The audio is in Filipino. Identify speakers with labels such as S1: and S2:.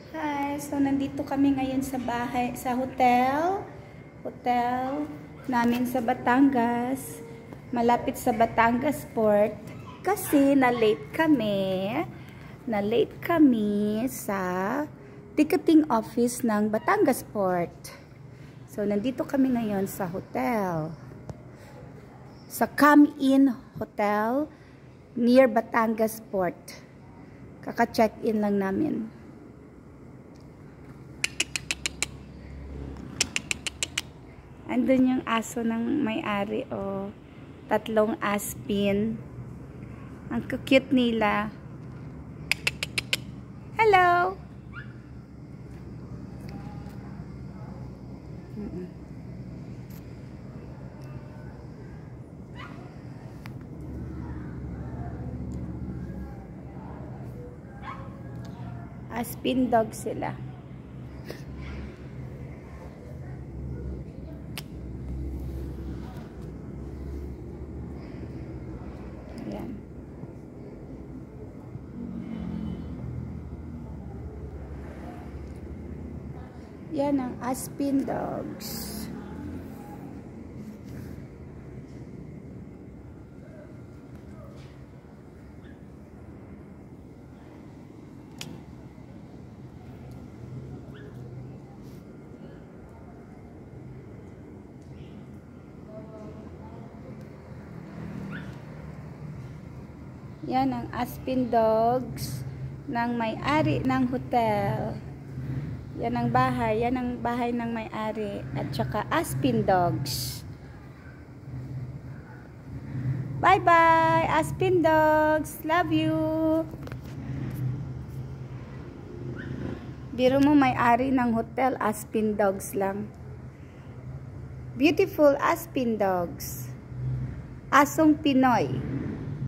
S1: Hi, so nandito kami ngayon sa bahay, sa hotel namin sa Batangas, malapit sa Batangas Port, kasi na-late kami sa ticketing office ng Batangas Port. So nandito kami ngayon sa hotel, sa Come In Hotel near Batangas Port. Kaka-check-in lang namin. Andun yung aso ng may-ari, oh. 3 aspin. Ang cute nila. Hello! Aspin dog sila. Ayan. Yan ang Aspin dogs. Yan ang Aspin dogs ng may-ari ng hotel. Yan ang bahay ng may-ari at saka Aspin dogs. Bye-bye Aspin dogs. Love you. Biro mo may-ari ng hotel, Aspin dogs lang. Beautiful Aspin dogs. Asong Pinoy.